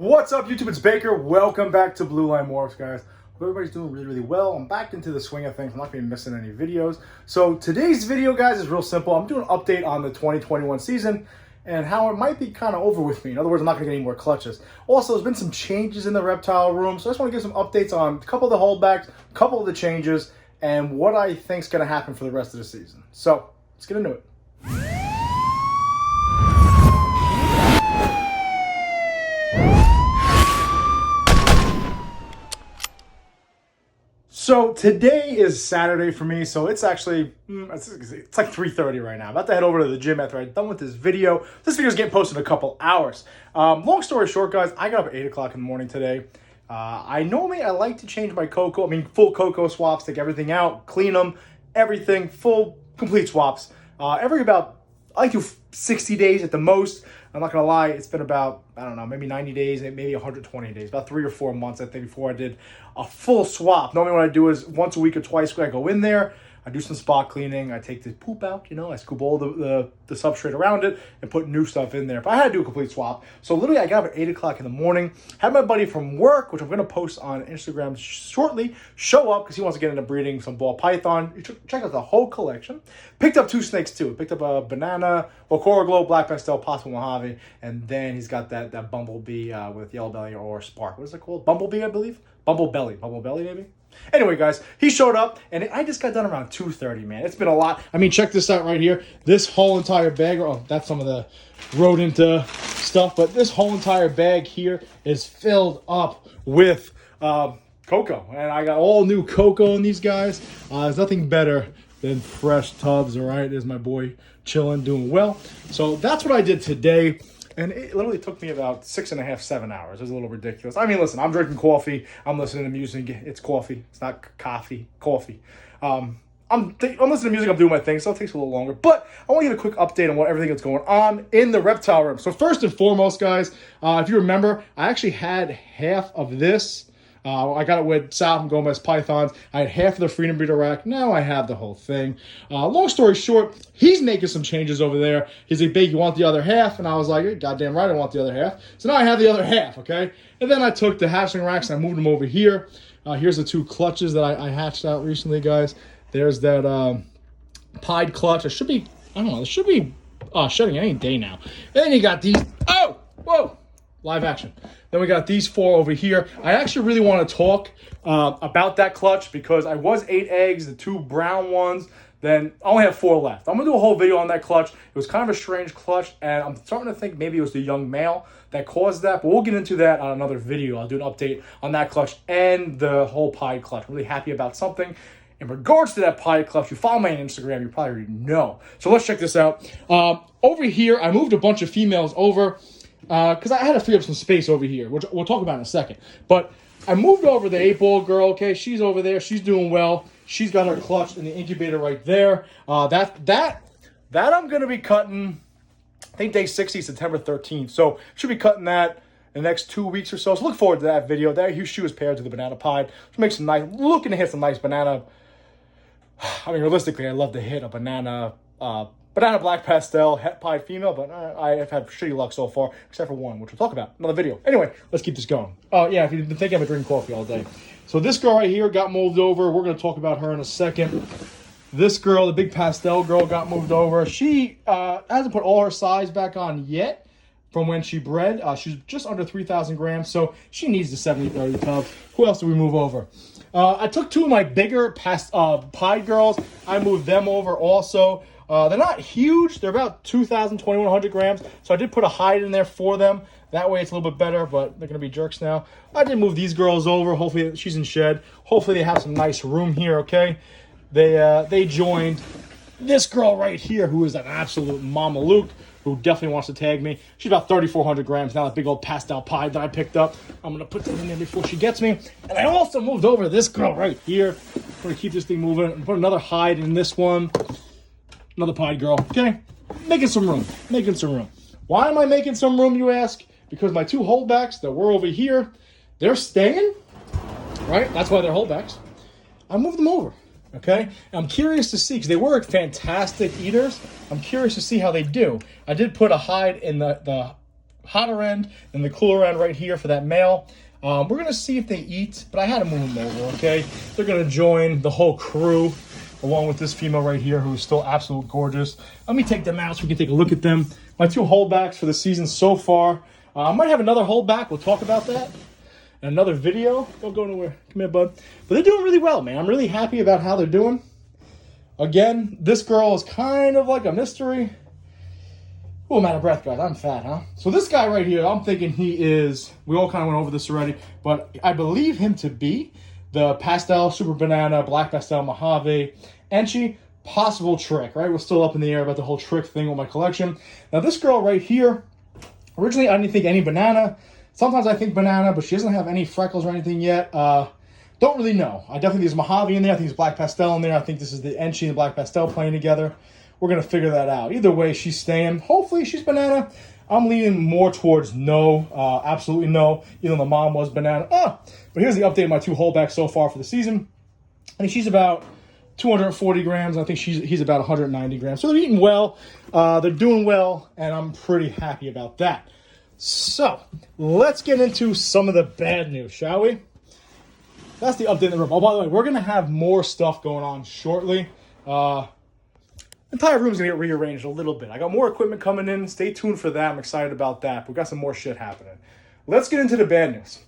What's up, YouTube? It's Baker. Welcome back to Blue Line Morphs, guys. Hope everybody's doing really well. I'm back into the swing of things. I'm not going to be missing any videos. So today's video, guys, is real simple. I'm doing an update on the 2021 season and how it might be kind of over with me. In other words, I'm not going to get any more clutches. Also, there's been some changes in the reptile room, so I just want to give some updates on a couple of the holdbacks, a couple of the changes, and what I think is going to happen for the rest of the season. So let's get into it. So today is Saturday for me, so it's actually, it's like 3:30 right now. I'm about to head over to the gym after I'm done with this video. This video is getting posted in a couple hours. Long story short, guys, I got up at 8 o'clock in the morning today. I like to change my cocoa, full cocoa swaps, take everything out, clean them, everything, full, complete swaps. I like to do 60 days at the most. I'm not going to lie, it's been about, I don't know, maybe 90 days, maybe 120 days, about 3 or 4 months, I think, before I did a full swap. Normally what I do is once a week or twice, I go in there, I do some spot cleaning, I take the poop out, I scoop all the substrate around it and put new stuff in there. But I had to do a complete swap. So literally I got up at 8 o'clock in the morning, had my buddy from work, which I'm going to post on Instagram shortly, show up because he wants to get into breeding some ball python. Check out the whole collection. Picked up 2 snakes too. Picked up a banana, Coral Glow, black pastel, possible Mojave, and then he's got that bumblebee with yellow belly or spark. What is it called? Bumblebee, I believe? Bumblebelly maybe? Anyway, guys, he showed up, and I just got done around 2:30, man. It's been a lot. Check this out right here. This whole entire bag, that's some of the rodent stuff, but this whole entire bag here is filled up with cocoa. And I got all new cocoa in these guys. There's nothing better than fresh tubs, all right? There's my boy chilling, doing well. So that's what I did today. And it literally took me about 6.5, 7 hours. It was a little ridiculous. Listen, I'm drinking coffee. I'm listening to music. It's coffee. It's not coffee. Coffee. I'm listening to music. I'm doing my thing, so it takes a little longer. But I want to give a quick update on everything that's going on in the reptile room. So first and foremost, guys, if you remember, I actually had half of this. I got it with Sal from Gomez Pythons. I had half of the Freedom Breeder rack. Now I have the whole thing. Long story short, he's making some changes over there. He's like, "Big, you want the other half?" And I was like, "Goddamn right, I want the other half." So now I have the other half, okay? And then I took the hatchling racks and I moved them over here. Here's the 2 clutches that I hatched out recently, guys. There's that pied clutch. It should be shedding any day now. And then you got these. Oh, whoa. Live action. Then we got these 4 over here. I actually really want to talk about that clutch because I was 8 eggs, the 2 brown ones. Then I only have 4 left. I'm going to do a whole video on that clutch. It was kind of a strange clutch, and I'm starting to think maybe it was the young male that caused that. But we'll get into that on another video. I'll do an update on that clutch and the whole pied clutch. I'm really happy about something. In regards to that pied clutch, you follow me on Instagram, you probably already know. So let's check this out. Over here, I moved a bunch of females over. Because I had to free up some space over here, which we'll talk about in a second. But I moved over the 8-ball girl, okay? She's over there. She's doing well. She's got her clutch in the incubator right there. That I'm going to be cutting, I think day 60, September 13th. So should be cutting that in the next 2 weeks or so. So look forward to that video. There, she was paired to the banana pied. Which makes some nice, looking to hit some nice banana. Realistically, I'd love to hit a banana black pastel pied female, but I've had shitty luck so far, except for one, which we'll talk about another video. Anyway, let's keep this going. Oh yeah, if you've been thinking, I've been drinking coffee all day. So this girl right here got moved over. We're going to talk about her in a second. This girl, the big pastel girl, got moved over. She hasn't put all her size back on yet from when she bred. She's just under 3,000 grams, so she needs the 70-30 tub. Who else did we move over? I took 2 of my bigger pied girls. I moved them over also. They're not huge. They're about 2,000, 2,100 grams. So I did put a hide in there for them. That way it's a little bit better, but they're going to be jerks now. I did move these girls over. Hopefully she's in shed. Hopefully they have some nice room here, okay? They joined this girl right here, who is an absolute mama Luke, who definitely wants to tag me. She's about 3,400 grams now, that big old pastel pie that I picked up. I'm going to put that in there before she gets me. And I also moved over this girl right here. I'm going to keep this thing moving and put another hide in this one. Another pied girl, okay? Making some room. Why am I making some room, you ask? Because my 2 holdbacks that were over here, they're staying, right? That's why they're holdbacks. I moved them over, okay? And I'm curious to see, because they were fantastic eaters. I'm curious to see how they do. I did put a hide in the hotter end and the cooler end right here for that male. We're going to see if they eat, but I had to move them over, okay? They're going to join the whole crew along with this female right here who's still absolutely gorgeous. Let me take them out so we can take a look at them. My 2 holdbacks for the season so far. I might have another holdback. We'll talk about that in another video. Don't go nowhere. Come here, bud. But they're doing really well, man. I'm really happy about how they're doing. Again, this girl is kind of like a mystery. Oh, I'm out of breath, guys. I'm fat, huh? So this guy right here, I'm thinking he is, we all kind of went over this already, but I believe him to be the pastel, super banana, black pastel, Mojave, Enchi, possible trick, right? We're still up in the air about the whole trick thing with my collection. Now this girl right here, originally I didn't think any banana. Sometimes I think banana, but she doesn't have any freckles or anything yet. Don't really know. I definitely think there's Mojave in there. I think there's black pastel in there. I think this is the Enchi and black pastel playing together. We're going to figure that out. Either way, she's staying. Hopefully she's banana. I'm leaning more towards no, absolutely no, even though the mom was banana. But here's the update of my 2 holdbacks so far for the season. I think she's about 240 grams. I think he's about 190 grams. So they're eating well. They're doing well, and I'm pretty happy about that. So let's get into some of the bad news, shall we? That's the update in the room. Oh, by the way, we're going to have more stuff going on shortly. The entire room's going to get rearranged a little bit. I got more equipment coming in. Stay tuned for that. I'm excited about that. We've got some more shit happening. Let's get into the bad news.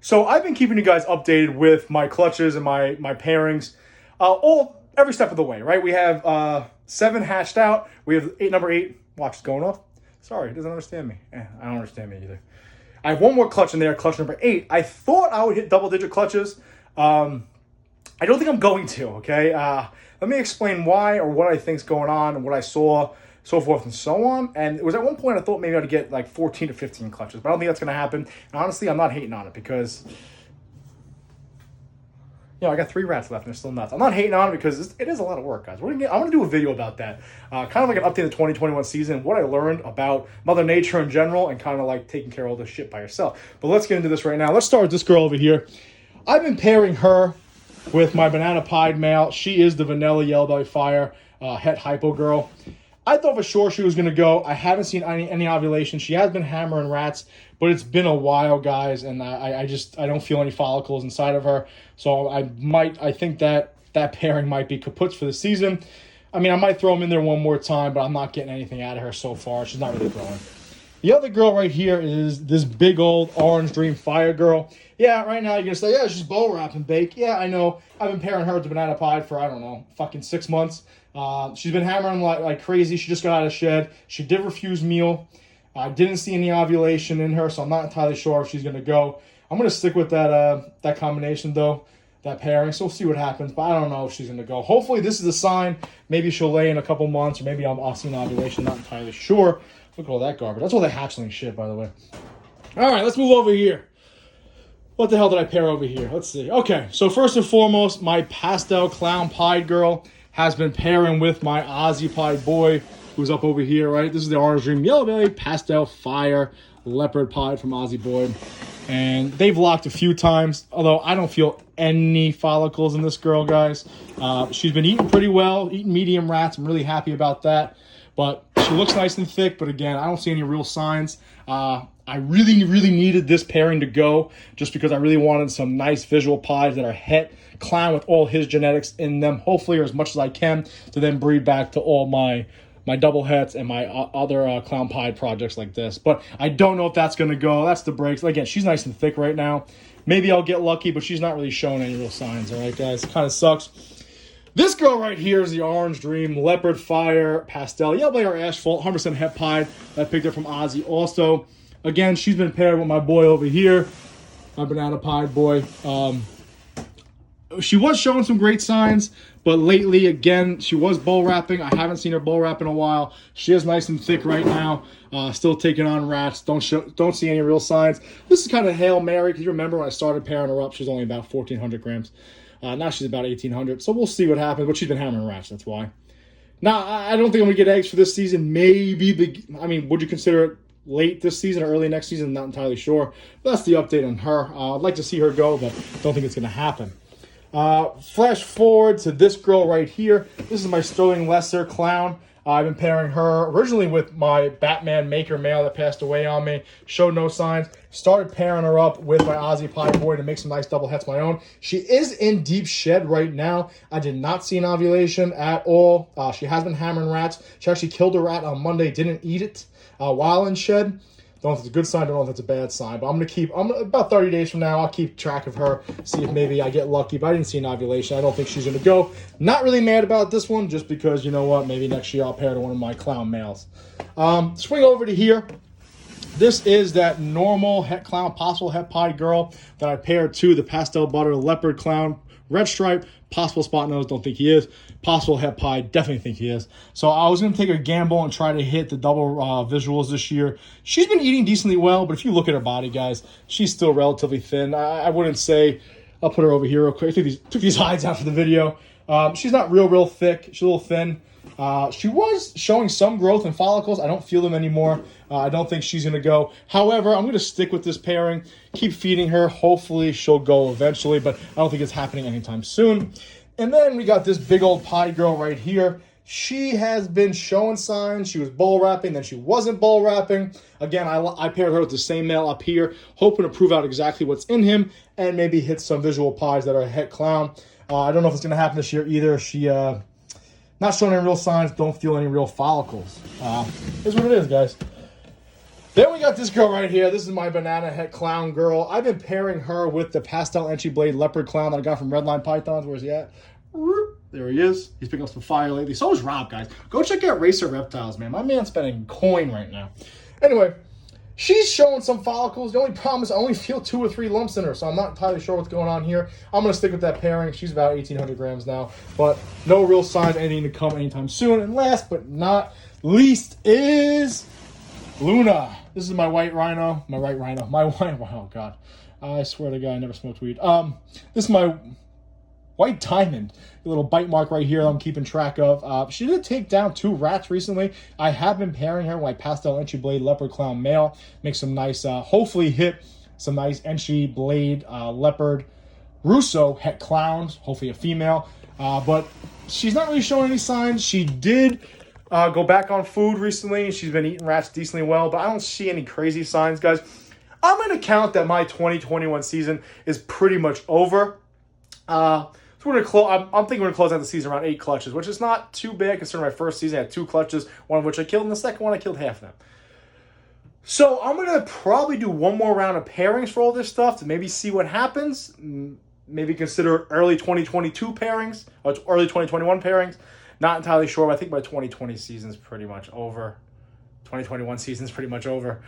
So I've been keeping you guys updated with my clutches and my pairings every step of the way, right? We have 7 hatched out. We have number 8. Watch, it's going off. Sorry, it doesn't understand me. I don't understand me either. I have one more clutch in there, clutch number 8. I thought I would hit double-digit clutches. I don't think I'm going to, okay? Let me explain why or what I think's going on and what I saw, so forth and so on. And it was at one point I thought maybe I'd get like 14 to 15 clutches, but I don't think that's going to happen. And honestly, I'm not hating on it because, I got 3 rats left and they're still nuts. I'm not hating on it because it is a lot of work, guys. I'm going to do a video about that. Kind of like an update of the 2021 season, what I learned about Mother Nature in general and kind of like taking care of all this shit by yourself. But let's get into this right now. Let's start with this girl over here. I've been pairing her with my banana pied male. She is the vanilla yellow belly fire het hypo girl. I thought for sure she was going to go. I haven't seen any ovulation. She has been hammering rats, but it's been a while, guys, and I don't feel any follicles inside of her. So I think that pairing might be kaput for the season. I mean, I might throw them in there one more time, but I'm not getting anything out of her so far. She's not really growing. The other girl right here is this big old Orange Dream Fire girl. Yeah, right now you're going to say, yeah, she's bow wrapping bake. Yeah, I know. I've been pairing her with the banana pie for, I don't know, fucking 6 months. She's been hammering like crazy. She just got out of shed. She did refuse meal. I didn't see any ovulation in her, so I'm not entirely sure if she's going to go. I'm going to stick with that combination, though, that pairing. So we'll see what happens, but I don't know if she's going to go. Hopefully this is a sign. Maybe she'll lay in a couple months, or maybe I'll see an ovulation. Not entirely sure. Look at all that garbage. That's all the hatchling shit, by the way. All right, let's move over here. What the hell did I pair over here? Let's see. Okay, so first and foremost, my pastel clown pied girl has been pairing with my Aussie pied boy, who's up over here, right? This is the Orange Dream Yellow Belly Pastel Fire Leopard Pied from Aussie Boy. And they've locked a few times, although I don't feel any follicles in this girl, guys. She's been eating pretty well, eating medium rats. I'm really happy about that. But she looks nice and thick, but again, I don't see any real signs. I really, really needed this pairing to go just because I really wanted some nice visual pies that are het clown with all his genetics in them, hopefully, or as much as I can, to then breed back to all my double hets and my other clown pie projects like this. But I don't know if that's going to go. That's the breaks. Again, she's nice and thick right now. Maybe I'll get lucky, but she's not really showing any real signs. All right, guys? Kind of sucks. This girl right here is the Orange Dream Leopard Fire Pastel Yellow Belly or Asphalt 100% het pied. I picked up from Aussie also. Again, she's been paired with my boy over here, my banana pied boy. She was showing some great signs, but lately, again, she was bowl wrapping. I haven't seen her bowl wrap in a while. She is nice and thick right now. Still taking on rats. Don't see any real signs. This is kind of Hail Mary, because you remember when I started pairing her up, she was only about 1,400 grams. Now she's about 1,800. So we'll see what happens, but she's been hammering rats, that's why. Now, I don't think I'm going to get eggs for this season. Maybe, would you consider it late this season or early next season? Not entirely sure. But that's the update on her. I'd like to see her go, but don't think it's going to happen. Flash forward to this girl right here. This is my Sterling Lesser clown. I've been pairing her originally with my Batman Maker male that passed away on me. Showed no signs. Started pairing her up with my Aussie Pie Boy to make some nice double hets of my own. She is in deep shed right now. I did not see an ovulation at all. She has been hammering rats. She actually killed a rat on Monday, didn't eat it while in shed. Don't know if it's a good sign, don't know if it's a bad sign, but I'm about 30 days from now, I'll keep track of her, see if maybe I get lucky, but I didn't see an ovulation. I don't think she's going to go. Not really mad about this one, just because, you know what, maybe next year I'll pair to one of my clown males. Swing over to here. This is that normal het clown, possible het pie girl that I paired to the pastel butter leopard clown, red stripe, possible spot nose, don't think he is. Possible het pie, definitely think he is. So I was going to take a gamble and try to hit the double visuals this year. She's been eating decently well, but if you look at her body, guys, she's still relatively thin. I wouldn't say, I'll put her over here real quick. I took these hides out for the video. She's not real thick. She's a little thin. She was showing some growth in follicles. I don't feel them anymore. I don't think she's going to go. However, I'm going to stick with this pairing, keep feeding her. Hopefully she'll go eventually, but I don't think it's happening anytime soon. And then we got this big old pie girl right here. She has been showing signs. She was bull wrapping, then she wasn't bull wrapping. Again, I paired her with the same male up here, hoping to prove out exactly what's in him and maybe hit some visual pies that are het clown. I don't know if it's going to happen this year either. She not showing any real signs, don't feel any real follicles. Is what it is, guys. Then we got this girl right here. This is my banana het clown girl. I've been pairing her with the pastel entry blade leopard clown that I got from Redline Pythons. Where's he at? There he is. He's picking up some fire lately. So is Rob, guys. Go check out Racer Reptiles, man. My man's spending coin right now. Anyway, she's showing some follicles. The only problem is I only feel 2 or 3 lumps in her, so I'm not entirely sure what's going on here. I'm going to stick with that pairing. She's about 1,800 grams now, but no real signs of anything to come anytime soon. And last but not least is Luna. This is my white rhino. My white, oh God. I swear to God, I never smoked weed. This is my white diamond. A little bite mark right here that I'm keeping track of. She did take down 2 rats recently. I have been pairing her with my pastel entry blade leopard clown male. Make some nice, hopefully hit some nice entry blade leopard Russo het clowns. Hopefully a female. But she's not really showing any signs. She did go back on food recently. She's been eating rats decently well, but I don't see any crazy signs, guys. I'm going to count that my 2021 season is pretty much over. So we're going to close. I'm thinking we're going to close out the season around 8 clutches, which is not too bad considering my first season I had 2 clutches, one of which I killed, and the second one I killed half of them. So I'm going to probably do one more round of pairings for all this stuff to maybe see what happens. Maybe consider early 2022 pairings or early 2021 pairings. Not entirely sure, but I think my 2020 season's pretty much over. 2021 season's pretty much over.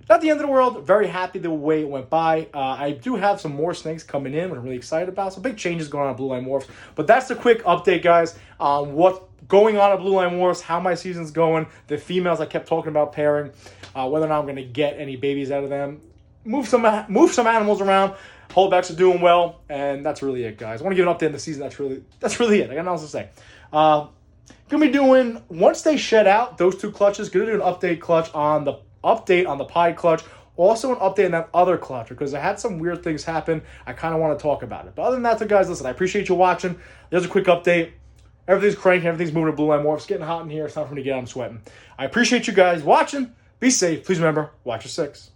Not the end of the world. Very happy the way it went by. I do have some more snakes coming in, which I'm really excited about. Some big changes going on at Blue Line Morphs. But that's the quick update, guys, on what's going on at Blue Line Morphs, how my season's going, the females I kept talking about pairing, whether or not I'm going to get any babies out of them. Move some animals around. Holdbacks are doing well, and that's really it, guys. I want to give an update on the season. That's really it. I got nothing else to say. Gonna be doing, once they shed out those 2 clutches, gonna do an update clutch on the pie clutch. Also an update on that other clutch because I had some weird things happen. I kind of want to talk about it. But other than that, guys, listen, I appreciate you watching. There's a quick update. Everything's cranking. Everything's moving to Blue Line Morphs. It's getting hot in here. It's time for me to get out. I'm sweating. I appreciate you guys watching. Be safe. Please remember, watch your 6.